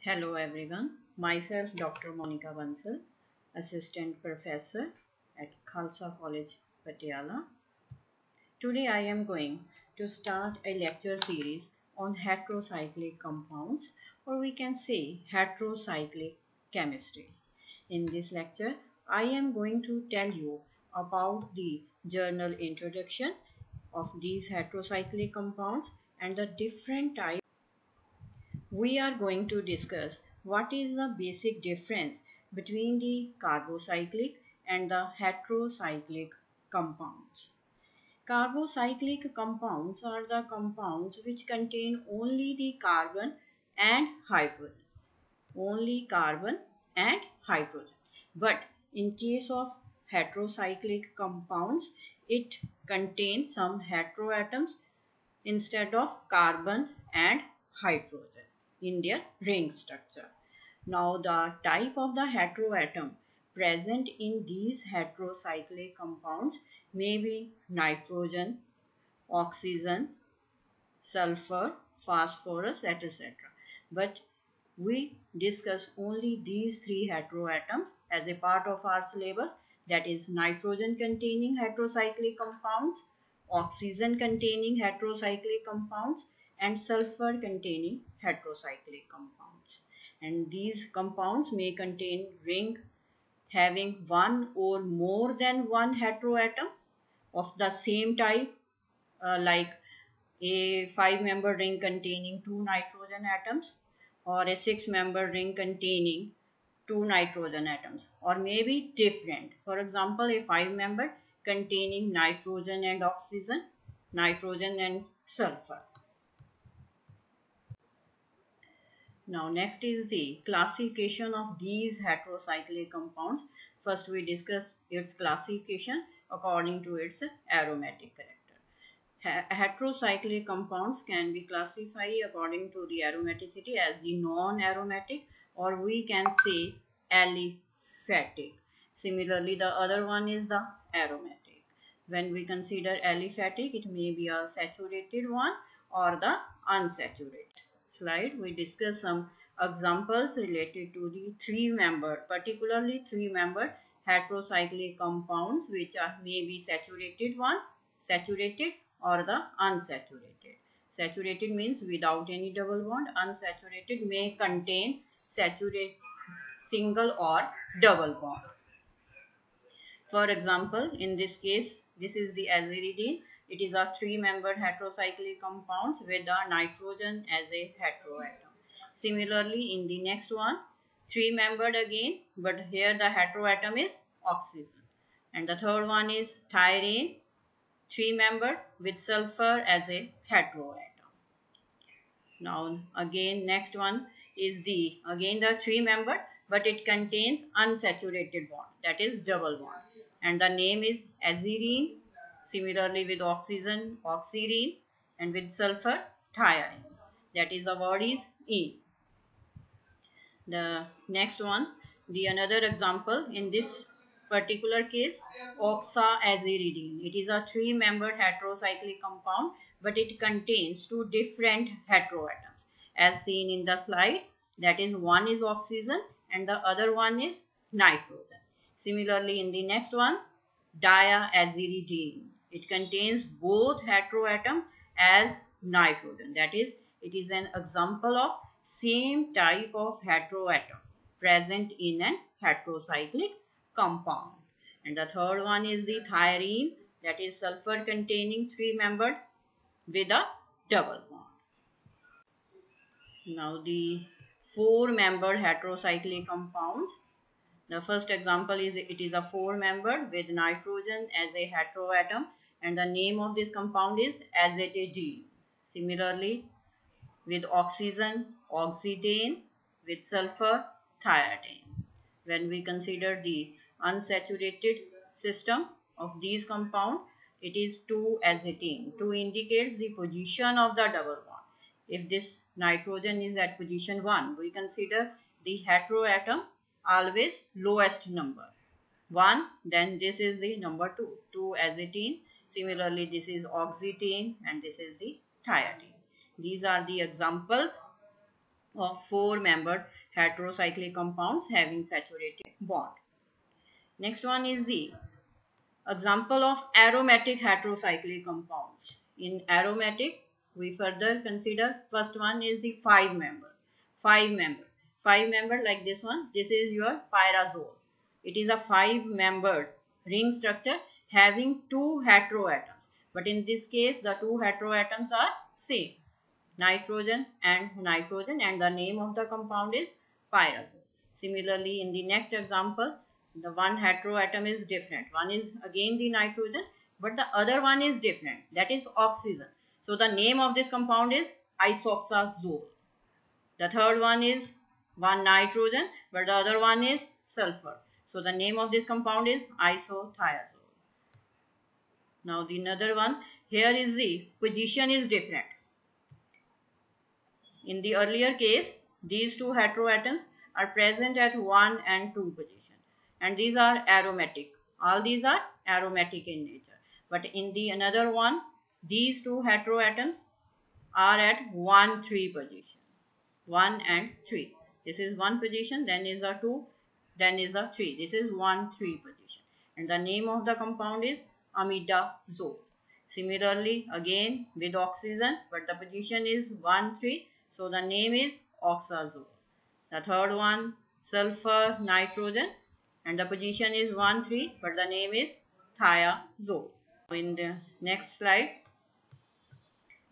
Hello everyone, myself Dr. Monica Bansal, Assistant Professor at Khalsa College, Patiala. Today I am going to start a lecture series on heterocyclic compounds, or we can say heterocyclic chemistry. In this lecture, I am going to tell you about the journal introduction of these heterocyclic compounds and the different types. We are going to discuss what is the basic difference between the carbocyclic and the heterocyclic compounds. Carbocyclic compounds are the compounds which contain only the carbon and hydrogen. Only carbon and hydrogen. But in case of heterocyclic compounds, it contains some heteroatoms instead of carbon and hydrogen in their ring structure. Now the type of the heteroatom present in these heterocyclic compounds may be nitrogen, oxygen, sulfur, phosphorus, etc. But we discuss only these three heteroatoms as a part of our syllabus, that is nitrogen containing heterocyclic compounds, oxygen containing heterocyclic compounds, and sulfur containing heterocyclic compounds. And these compounds may contain ring having one or more than one heteroatom of the same type, like a 5-member ring containing 2 nitrogen atoms, or a 6-member ring containing 2 nitrogen atoms, or maybe different. For example, a 5-member containing nitrogen and oxygen, nitrogen and sulfur. Now next is the classification of these heterocyclic compounds. First we discuss its classification according to its aromatic character. Heterocyclic compounds can be classified according to the aromaticity as the non-aromatic, or we can say aliphatic. Similarly, the other one is the aromatic. When we consider aliphatic, it may be a saturated one or the unsaturated. Slide, we discuss some examples related to the 3-member, particularly 3-member heterocyclic compounds, which are maybe saturated one, saturated, or the unsaturated. Saturated means without any double bond. Unsaturated may contain saturated single or double bond. For example, in this case, this is the aziridine. It is a 3-membered heterocyclic compound with a nitrogen as a heteroatom. Similarly, in the next one, 3-membered again, but here the heteroatom is oxygen. And the third one is thyrine, 3-membered with sulfur as a heteroatom. Now again, next one is again the 3-membered, but it contains unsaturated bond, that is double bond, and the name is azirine. Similarly with oxygen, oxyrine, and with sulfur, thioine, that is the word is E. The next one, the another example in this particular case, oxaziridine. It is a 3-membered heterocyclic compound, but it contains 2 different heteroatoms as seen in the slide, that is one is oxygen and the other one is nitrogen. Similarly in the next one, diaziridine. It contains both heteroatom as nitrogen, that is it is an example of same type of heteroatom present in an heterocyclic compound. And the third one is the thyrine, that is sulfur containing 3-membered with a double bond. Now the 4-membered heterocyclic compounds. The first example is it is a 4-membered with nitrogen as a heteroatom, and the name of this compound is azatidine. Similarly with oxygen, oxidane, with sulfur, thiazide. When we consider the unsaturated system of these compounds, it is 2-azatine. 2 indicates the position of the double bond. If this nitrogen is at position 1, we consider the heteroatom always lowest number 1, then this is the number 2, 2-azatine. Similarly, this is oxetane and this is the thiazide. These are the examples of four-membered heterocyclic compounds having saturated bond. Next one is the example of aromatic heterocyclic compounds. In aromatic, we further consider first one is the five member like this one. This is your pyrazole. It is a five-membered ring structure having two heteroatoms. But in this case, the two heteroatoms are same, nitrogen, and the name of the compound is pyrazole. Similarly, in the next example, the one heteroatom is different. One is again the nitrogen, but the other one is different. That is oxygen. So the name of this compound is isoxazole. The third one is one nitrogen, but the other one is sulfur. So the name of this compound is isothiazole. Now the another one, here is the position is different. In the earlier case, these two heteroatoms are present at 1 and 2 position, and these are aromatic. All these are aromatic in nature. But in the another one, these two heteroatoms are at 1, 3 position. 1 and 3. This is 1 position, then is a 2, then is a 3. This is 1, 3 position. And the name of the compound is imidazole. Similarly, again with oxygen, but the position is 1, 3. So the name is oxazole. The third one, sulfur, nitrogen, and the position is 1, 3, but the name is thiazole. In the next slide,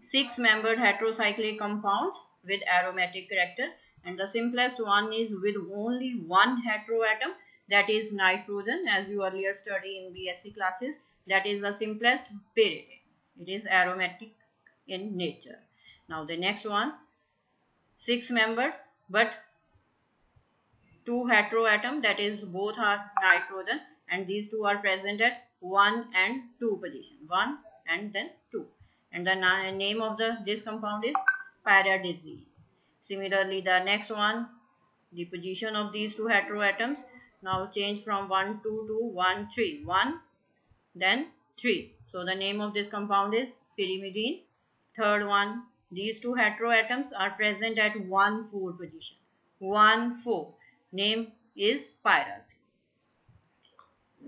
six-membered heterocyclic compounds with aromatic character, and the simplest one is with only one heteroatom, that is nitrogen, as you earlier studied in BSc classes. That is the simplest, pyridine. It is aromatic in nature. Now the next one, six-membered but two heteroatom, that is both are nitrogen, and these two are present at 1 and 2 position, 1 and then 2, and the name of this compound is pyridazine. Similarly, the next one, the position of these two heteroatoms now change from 1 2 to 1 3, 1 then 3. So the name of this compound is pyrimidine. Third one, these two heteroatoms are present at 1 4 position, 1 4. Name is pyrazine.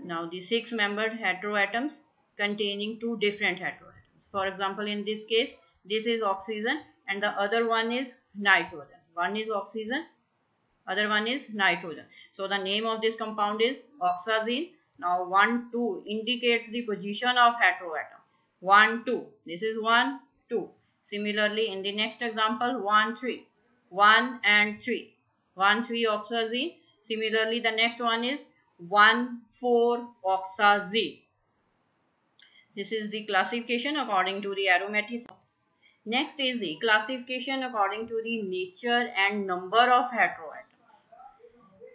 Now the six-membered heteroatoms containing two different heteroatoms. For example, in this case, this is oxygen and the other one is nitrogen. One is oxygen, other one is nitrogen. So the name of this compound is oxazine. Now 1 2 indicates the position of heteroatom. 1 2. This is 1 2. Similarly, in the next example, 1 3. 1 and 3. 1 3 oxazine. Similarly, the next one is 1 4 oxazine. This is the classification according to the aromatic. Next is the classification according to the nature and number of heteroatoms.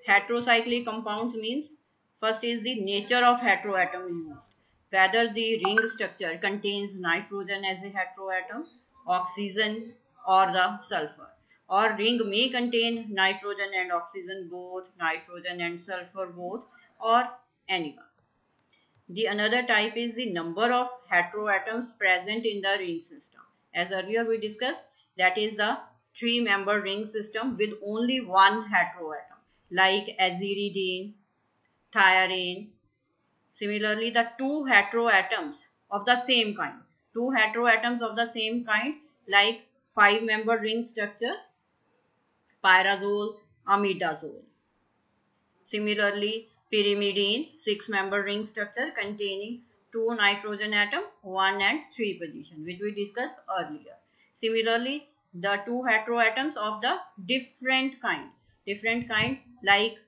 Heterocyclic compounds means first is the nature of heteroatom used. Whether the ring structure contains nitrogen as a heteroatom, oxygen or the sulfur. Or ring may contain nitrogen and oxygen both, nitrogen and sulfur both, or anyone. The another type is the number of heteroatoms present in the ring system. As earlier we discussed, that is the three-member ring system with only one heteroatom, like aziridine, thioarine. Similarly, the two heteroatoms of the same kind, like five-member ring structure, pyrazole, imidazole. Similarly, pyrimidine, six-member ring structure containing two nitrogen atom, 1 and 3 position, which we discussed earlier. Similarly, the two heteroatoms of the different kind like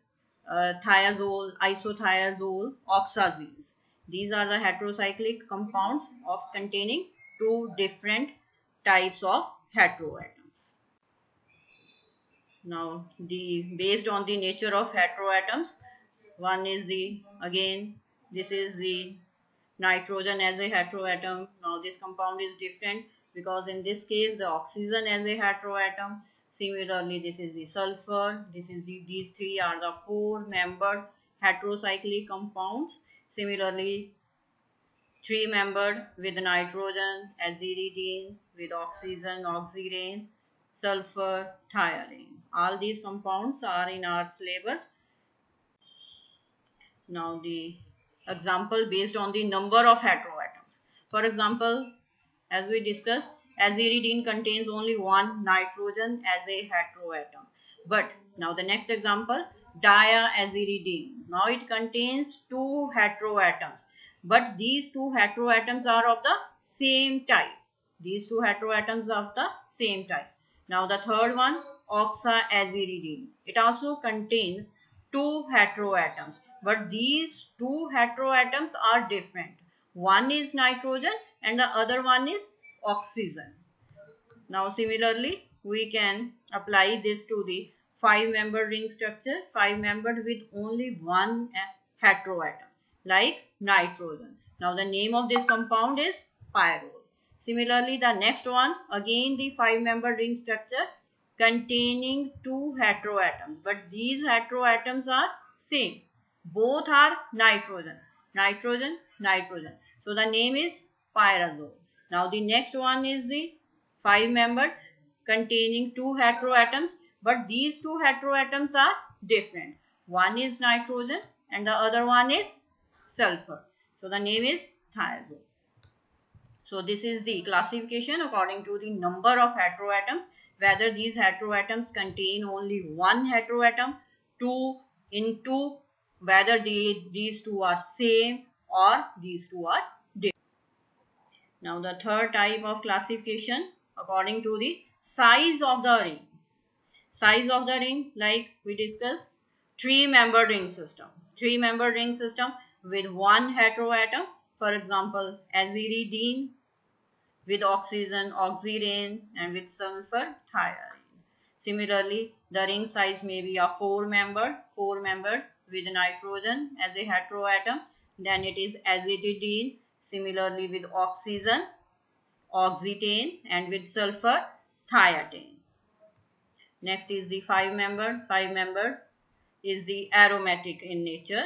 thiazole, isothiazole, oxazines. These are the heterocyclic compounds of containing two different types of heteroatoms. Now, based on the nature of heteroatoms, one is this is the nitrogen as a heteroatom. Now this compound is different because in this case the oxygen as a heteroatom. Similarly, this is the sulfur. These three are the four-membered heterocyclic compounds. Similarly, three-membered with nitrogen, aziridine, with oxygen, oxirane. sulfur, thiolane. All these compounds are in our syllabus. Now the example based on the number of heteroatoms. For example, as we discussed, aziridine contains only one nitrogen as a heteroatom. But now the next example, diaziridine. Now it contains two heteroatoms. But these two heteroatoms are of the same type. These two heteroatoms are of the same type. Now the third one, oxaziridine. It also contains two heteroatoms. But these two heteroatoms are different. One is nitrogen and the other one is oxygen. Now similarly, we can apply this to the 5-membered ring structure, 5-membered with only one heteroatom, like nitrogen. Now the name of this compound is pyrrole. Similarly, the next one, again the 5-membered ring structure containing two heteroatoms, but these heteroatoms are same. Both are nitrogen, nitrogen, nitrogen. So the name is pyrazole. Now the next one is the 5-membered containing two heteroatoms, but these two heteroatoms are different. One is nitrogen and the other one is sulfur. So the name is thiazole. So this is the classification according to the number of heteroatoms, whether these heteroatoms contain only one heteroatom, two, whether these two are same or these two are different. Now the third type of classification according to the size of the ring. Size of the ring, like we discussed, 3-membered ring system. 3-membered ring system with one heteroatom, for example, aziridine, with oxygen, oxirane, and with sulfur, thiolane. Similarly, the ring size may be a 4-membered with nitrogen as a heteroatom. Then it is aziridine, similarly with oxygen, oxetane, and with sulfur, thiatane. Next is the 5-membered. 5-membered is the aromatic in nature.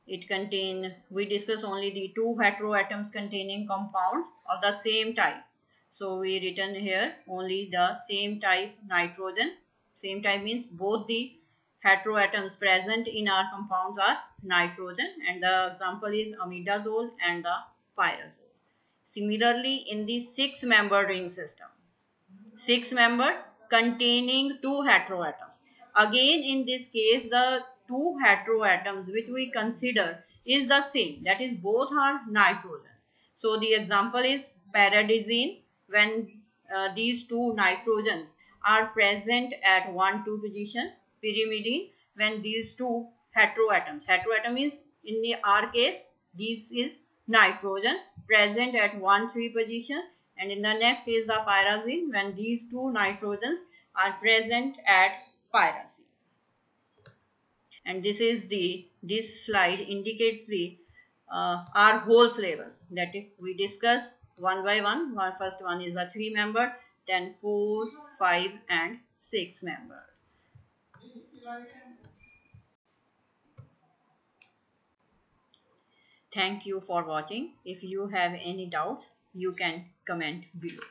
It contains, we discuss only the two heteroatoms containing compounds of the same type. So we written here only the same type nitrogen. Same type means both the heteroatoms present in our compounds are nitrogen, and the example is imidazole and the pyrazole. Similarly, in the 6-membered ring system, 6-membered containing two heteroatoms. Again, in this case, the two heteroatoms which we consider is the same, that is both are nitrogen. So the example is pyridazine, when these two nitrogens are present at 1,2 position. Pyrimidine, when these two heteroatom means in our case this is nitrogen present at 1,3 position, and in the next is the pyrazine, when these two nitrogens are present at pyrazine. And this slide indicates the our whole syllabus, that we discuss one by one. First one is a 3-membered, then 4, 5 and 6-membered. Thank you for watching. If you have any doubts, you can comment below.